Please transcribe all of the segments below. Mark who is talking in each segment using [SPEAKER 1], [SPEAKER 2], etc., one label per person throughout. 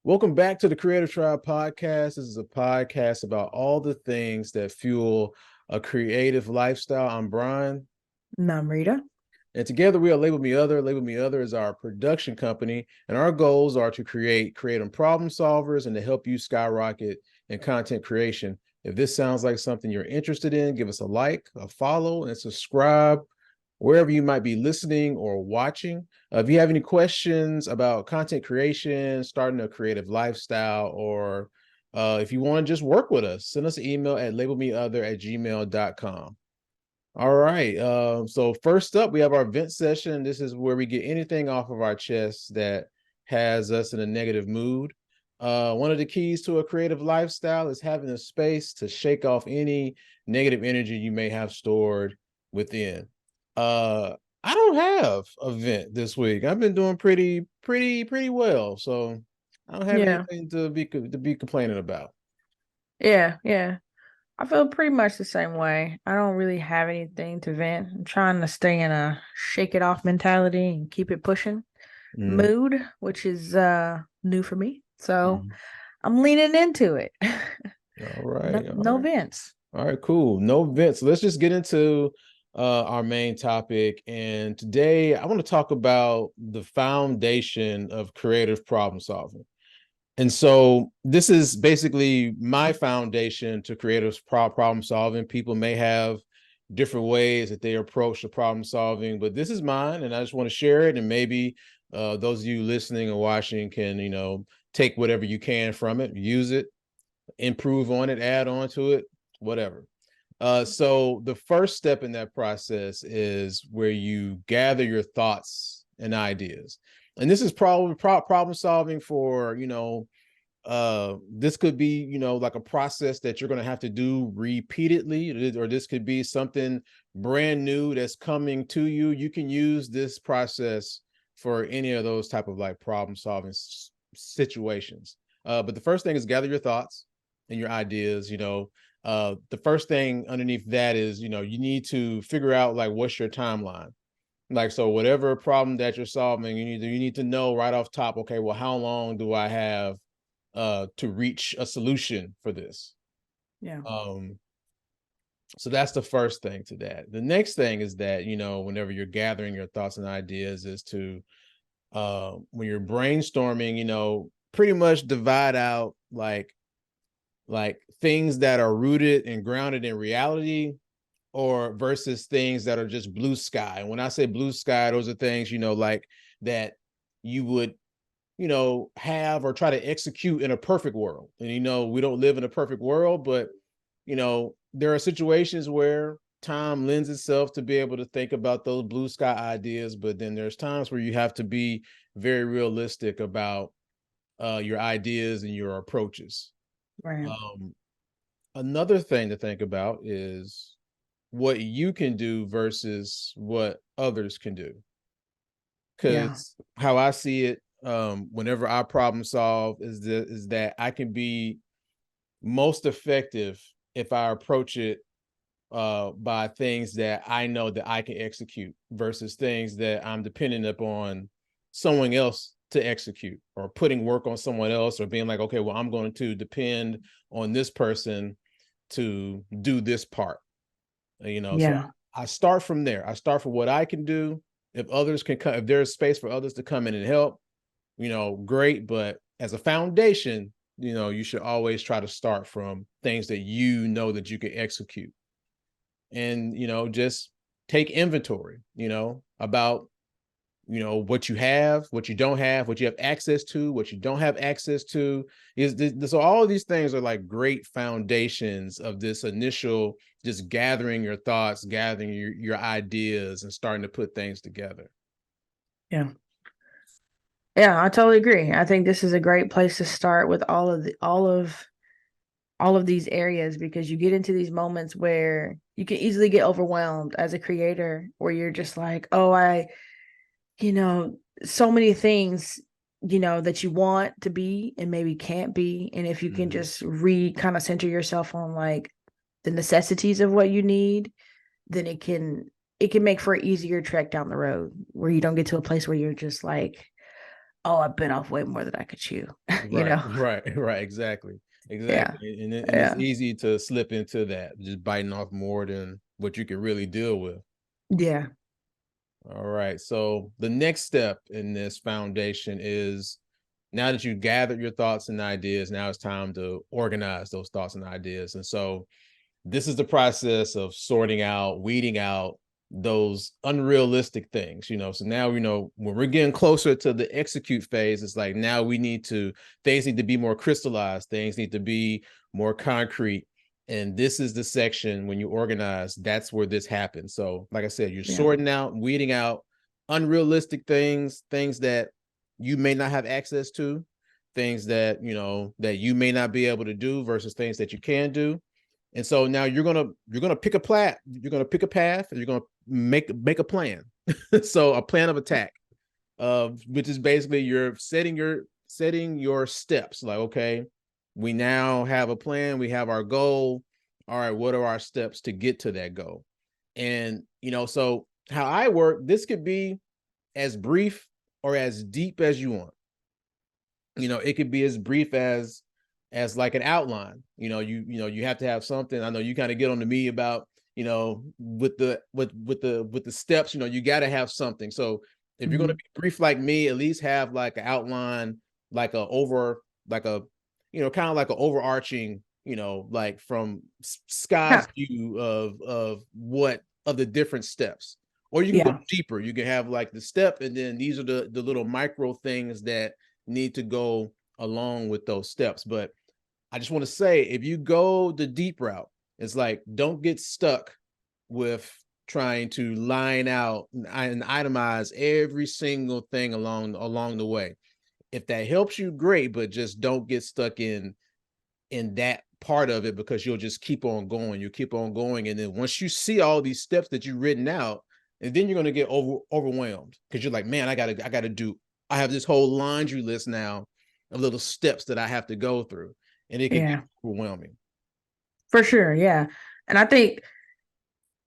[SPEAKER 1] Welcome back to the Creative Tribe podcast. This is a podcast about all the things that fuel a creative lifestyle. I'm Brian.
[SPEAKER 2] Namrita.
[SPEAKER 1] And together we are Label Me Other. Label Me Other is our production company, and our goals are to create creative problem solvers and to help you skyrocket in content creation. If this sounds like something you're interested in, give us a like, a follow, and subscribe wherever you might be listening or watching. If you have any questions about content creation, starting a creative lifestyle, or if you want to just work with us, send us an email at labelmeother@gmail.com. All right. So first up, we have our vent session. This is where we get anything off of our chest that has us in a negative mood. One of the keys to a creative lifestyle is having a space to shake off any negative energy you may have stored within. I don't have a vent this week. I've been doing pretty well. So I don't have
[SPEAKER 2] Yeah.
[SPEAKER 1] anything to be complaining about.
[SPEAKER 2] Yeah. I feel pretty much the same way. I don't really have anything to vent. I'm trying to stay in a shake it off mentality and keep it pushing
[SPEAKER 1] Mm,
[SPEAKER 2] mood, which is new for me. So
[SPEAKER 1] mm.
[SPEAKER 2] I'm leaning into it.
[SPEAKER 1] All
[SPEAKER 2] No,
[SPEAKER 1] right. All
[SPEAKER 2] no
[SPEAKER 1] right.
[SPEAKER 2] vents.
[SPEAKER 1] All right, cool. No vents. Let's just get into our main topic. And today I want to talk about the foundation of creative problem solving. And so this is basically my foundation to creative problem solving. People may have different ways that they approach the problem solving, but this is mine, and I just want to share it. And maybe those of you listening and watching can, take whatever you can from it, use it, improve on it, add on to it, whatever. So the first step in that process is where you gather your thoughts and ideas. And this is probably problem solving for, this could be, like a process that you're going to have to do repeatedly, or this could be something brand new that's coming to you. You can use this process for any of those type of like problem solving situations. But the first thing is gather your thoughts and your ideas. The first thing underneath that is, you need to figure out like what's your timeline. Like, so whatever problem that you're solving, you need to know right off top, okay, well, how long do I have to reach a solution for this?
[SPEAKER 2] Yeah.
[SPEAKER 1] Um, so that's the first thing to that. The next thing is that, whenever you're gathering your thoughts and ideas, is to when you're brainstorming, pretty much divide out like things that are rooted and grounded in reality, or versus things that are just blue sky. And when I say blue sky, those are things, like that you would, have or try to execute in a perfect world. And, we don't live in a perfect world, but, there are situations where time lends itself to be able to think about those blue sky ideas. But then there's times where you have to be very realistic about your ideas and your approaches.
[SPEAKER 2] Right.
[SPEAKER 1] Um, Another thing to think about is what you can do versus what others can do.
[SPEAKER 2] Yeah.
[SPEAKER 1] Because how I see it, whenever I problem solve, is that I can be most effective if I approach it by things that I know that I can execute versus things that I'm dependent upon someone else to execute, or putting work on someone else, or being like, okay, well, I'm going to depend on this person to do this part. So
[SPEAKER 2] Yeah.
[SPEAKER 1] I start from there. I start from what I can do. If others can come, if there's space for others to come in and help, great. But as a foundation, you should always try to start from things that you know that you can execute. And just take inventory, about what you have, what you don't have, what you have access to, what you don't have access to. Is this, so all of these things are like great foundations of this initial, just gathering your thoughts, gathering your ideas, and starting to put things together.
[SPEAKER 2] Yeah. Yeah, I totally agree. I think this is a great place to start with all of these areas, because you get into these moments where you can easily get overwhelmed as a creator, where you're just like, oh, you know, so many things, that you want to be and maybe can't be. And if you can
[SPEAKER 1] Mhm.
[SPEAKER 2] just kind of center yourself on like the necessities of what you need, then it can make for an easier trek down the road, where you don't get to a place where you're just like, oh, I bit off way more than I could chew, you
[SPEAKER 1] Right,
[SPEAKER 2] know?
[SPEAKER 1] right, exactly,
[SPEAKER 2] Yeah.
[SPEAKER 1] exactly, and it's
[SPEAKER 2] Yeah.
[SPEAKER 1] easy to slip into that, just biting off more than what you can really deal with.
[SPEAKER 2] Yeah.
[SPEAKER 1] All right. So the next step in this foundation is, now that you've gathered your thoughts and ideas, now it's time to organize those thoughts and ideas. And so this is the process of sorting out, weeding out those unrealistic things, So now, when we're getting closer to the execute phase, it's like now things need to be more crystallized, things need to be more concrete. And this is the section when you organize, that's where this happens. So, like I said, you're
[SPEAKER 2] Yeah.
[SPEAKER 1] sorting out, weeding out unrealistic things, things that you may not have access to, things that, that you may not be able to do versus things that you can do. And so now you're gonna pick a path, and you're gonna make a plan. So a plan of attack, which is basically you're setting your steps. Like, okay, we now have a plan, we have our goal. All right, what are our steps to get to that goal? And so how I work, this could be as brief or as deep as you want. It could be as brief as like an outline. You have to have something. I know you kind of get on to me about, with the steps, you got to have something. So if you're going to
[SPEAKER 2] Mhm.
[SPEAKER 1] be brief like me, at least have like an outline, like like a kind of like an overarching, like from sky's
[SPEAKER 2] Yeah.
[SPEAKER 1] view of the different steps. Or you can go
[SPEAKER 2] Yeah.
[SPEAKER 1] deeper. You can have like the step, and then these are the little micro things that need to go along with those steps. But I just want to say, if you go the deep route, it's like, don't get stuck with trying to line out and itemize every single thing along the way. If that helps you, great, but just don't get stuck in that part of it, because you'll just keep on going. You keep on going, and then once you see all these steps that you've written out, and then you're going to get overwhelmed, because you're like, man, I have this whole laundry list now of little steps that I have to go through, and it can get
[SPEAKER 2] Yeah.
[SPEAKER 1] overwhelming.
[SPEAKER 2] For sure. Yeah. And I think,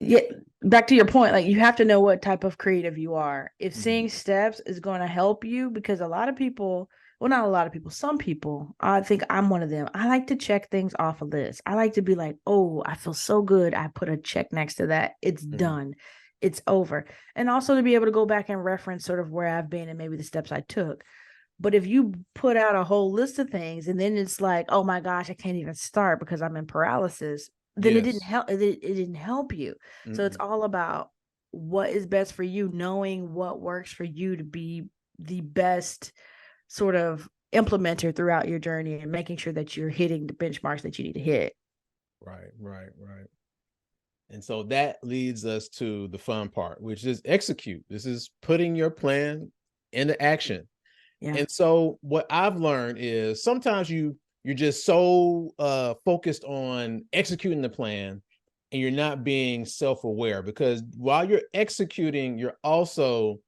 [SPEAKER 2] yeah, back to your point, like you have to know what type of creative you are. If
[SPEAKER 1] Mhm.
[SPEAKER 2] seeing steps is going to help you, because a lot of people, well, not a lot of people, some people, I think I'm one of them. I like to check things off a list. I like to be like, oh, I feel so good. I put a check next to that. It's
[SPEAKER 1] Mhm.
[SPEAKER 2] done. It's over. And also to be able to go back and reference sort of where I've been and maybe the steps I took. But if you put out a whole list of things and then it's like, oh my gosh, I can't even start because I'm in paralysis, then it didn't
[SPEAKER 1] Yes.
[SPEAKER 2] help. It didn't help you. So it's
[SPEAKER 1] Mm-mm.
[SPEAKER 2] all about what is best for you, knowing what works for you to be the best sort of implementer throughout your journey and making sure that you're hitting the benchmarks that you need to hit.
[SPEAKER 1] Right, right, right. And so that leads us to the fun part, which is execute. This is putting your plan into action.
[SPEAKER 2] Yeah.
[SPEAKER 1] And so what I've learned is sometimes you're just so focused on executing the plan, and you're not being self-aware, because while you're executing, you're also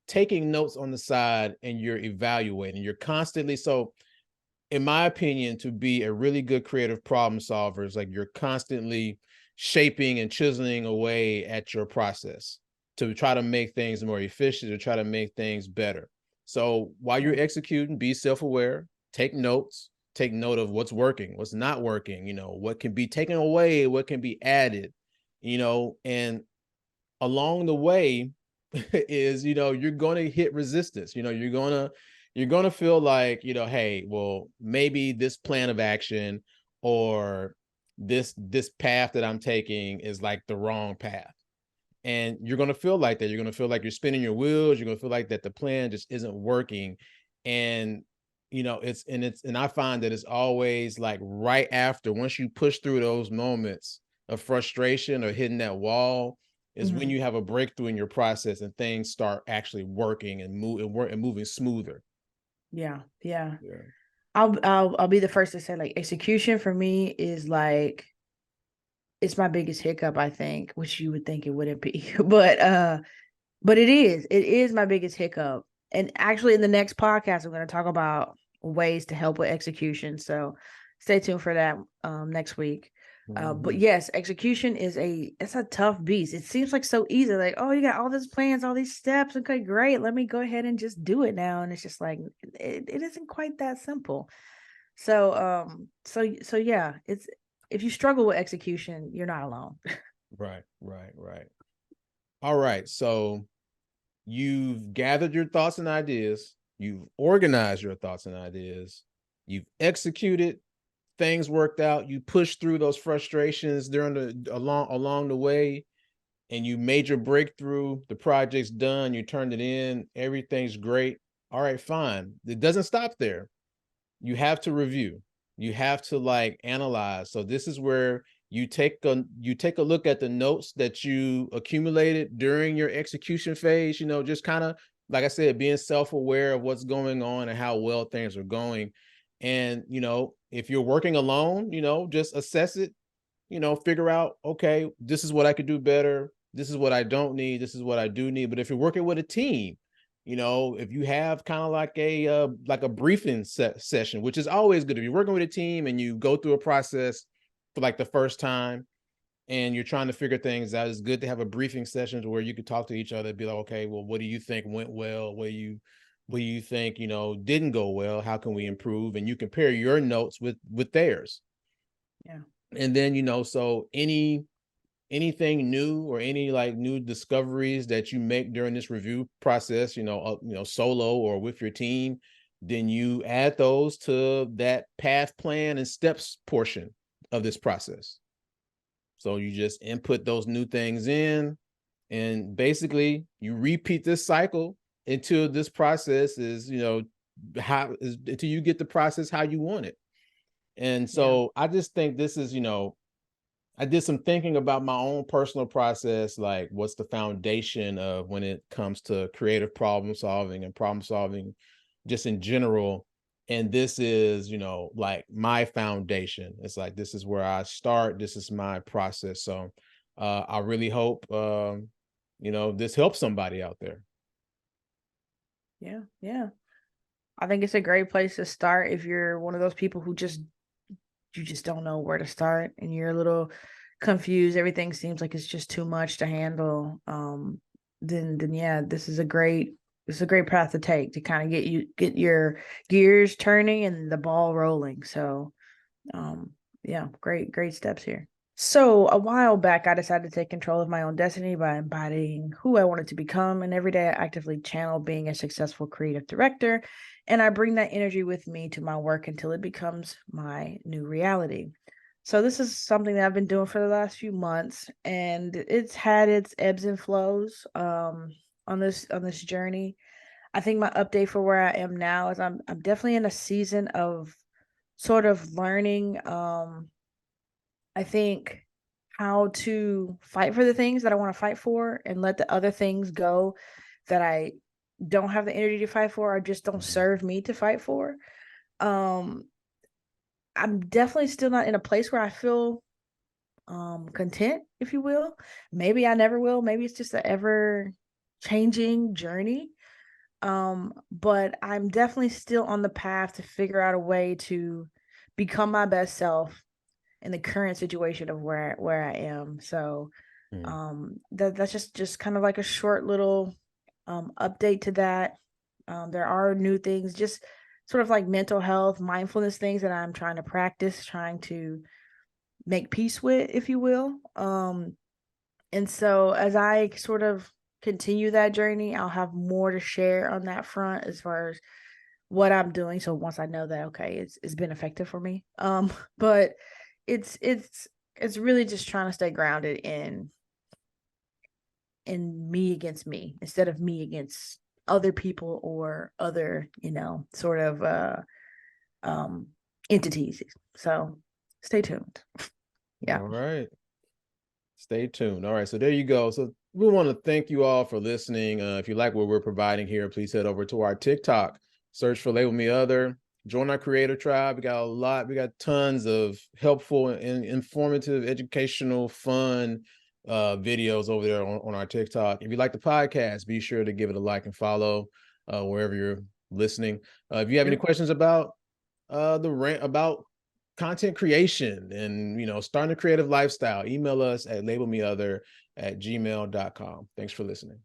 [SPEAKER 1] taking notes on the side and you're evaluating. You're constantly, so in my opinion, to be a really good creative problem solver is like you're constantly shaping and chiseling away at your process to try to make things more efficient, to try to make things better. So while you're executing, be self-aware, take notes, take note of what's working, what's not working, what can be taken away, what can be added, and along the way is, you're going to hit resistance. You're going to feel like, hey, well, maybe this plan of action or this path that I'm taking is like the wrong path. And you're going to feel like that. You're going to feel like you're spinning your wheels. You're going to feel like that the plan just isn't working. And and I find that it's always like right after, once you push through those moments of frustration or hitting that wall, is when
[SPEAKER 2] Mhm.
[SPEAKER 1] you have a breakthrough in your process and things start actually working and moving smoother.
[SPEAKER 2] Yeah. Yeah.
[SPEAKER 1] Yeah.
[SPEAKER 2] I'll be the first to say, like, execution for me is like, it's my biggest hiccup, I think, which you would think it wouldn't be. But it is my biggest hiccup. And actually in the next podcast, I'm going to talk about ways to help with execution. So stay tuned for that next week. But
[SPEAKER 1] Mhm.
[SPEAKER 2] yes, execution it's a tough beast. It seems like so easy, like, oh, you got all these plans, all these steps. Okay, great. Let me go ahead and just do it now. And it's just like it isn't quite that simple. So so yeah, it's if you struggle with execution, you're not alone.
[SPEAKER 1] Right, right, right. All right. So you've gathered your thoughts and ideas, you've organized your thoughts and ideas, you've executed, things worked out, you pushed through those frustrations during along the way, and you made your breakthrough, the project's done, you turned it in, everything's great. All right, fine. It doesn't stop there. You have to review. You have to like analyze. So this is where you take a look at the notes that you accumulated during your execution phase, just kind of like I said, being self-aware of what's going on and how well things are going. And if you're working alone, just assess it, figure out, okay, this is what I could do better. This is what I don't need. This is what I do need. But if you're working with a team, if you have kind of like a briefing session, which is always good. If you're working with a team and you go through a process for like the first time and you're trying to figure things out, it's good to have a briefing sessions where you could talk to each other, be like, okay, well, what do you think went well? What do you think, didn't go well? How can we improve? And you compare your notes with theirs.
[SPEAKER 2] Yeah.
[SPEAKER 1] And then, so anything new or any like new discoveries that you make during this review process, solo or with your team, then you add those to that path plan and steps portion of this process. So you just input those new things in, and basically you repeat this cycle until this process is, until you get the process how you want it. And
[SPEAKER 2] Yeah.
[SPEAKER 1] so I just think this is, I did some thinking about my own personal process, like what's the foundation of when it comes to creative problem solving and problem solving just in general. And this is, like my foundation. It's like this is where I start. This is my process. So I really hope this helps somebody out there.
[SPEAKER 2] Yeah. Yeah. I think it's a great place to start if you're one of those people who you just don't know where to start and you're a little confused. Everything seems like it's just too much to handle. Then yeah, this is a great path to take to kind of get your gears turning and the ball rolling. So yeah, great steps here. So a while back, I decided to take control of my own destiny by embodying who I wanted to become. And every day I actively channel being a successful creative director. And I bring that energy with me to my work until it becomes my new reality. So this is something that I've been doing for the last few months, and it's had its ebbs and flows on this journey. I think my update for where I am now is I'm definitely in a season of sort of learning I think how to fight for the things that I want to fight for and let the other things go that I don't have the energy to fight for or just don't
[SPEAKER 1] Mhm.
[SPEAKER 2] serve me to fight for. Um, I'm definitely still not in a place where I feel content, if you will. Maybe I never will. Maybe it's just an ever changing journey. But I'm definitely still on the path to figure out a way to become my best self in the current situation of where I am. So
[SPEAKER 1] Mhm.
[SPEAKER 2] that's just kind of like a short little update to that. There are new things, just sort of like mental health, mindfulness things that I'm trying to practice, trying to make peace with, if you will. And so as I sort of continue that journey, I'll have more to share on that front as far as what I'm doing. So once I know that, okay, it's been effective for me. But it's it's it's really just trying to stay grounded in me against me instead of me against other people or other, sort of um entities. So stay tuned. Yeah.
[SPEAKER 1] All right. Stay tuned. All right. So there you go. So we want to thank you all for listening. If you like what we're providing here, please head over to our TikTok, search for Label Me Other, join our creator tribe. We got tons of helpful and informative, educational, fun videos over there on our TikTok. If you like the podcast, be sure to give it a like and follow wherever you're listening. If you have any
[SPEAKER 2] Yep.
[SPEAKER 1] questions about the rant about content creation and, starting a creative lifestyle, email us at labelmeother@gmail.com. Thanks for listening.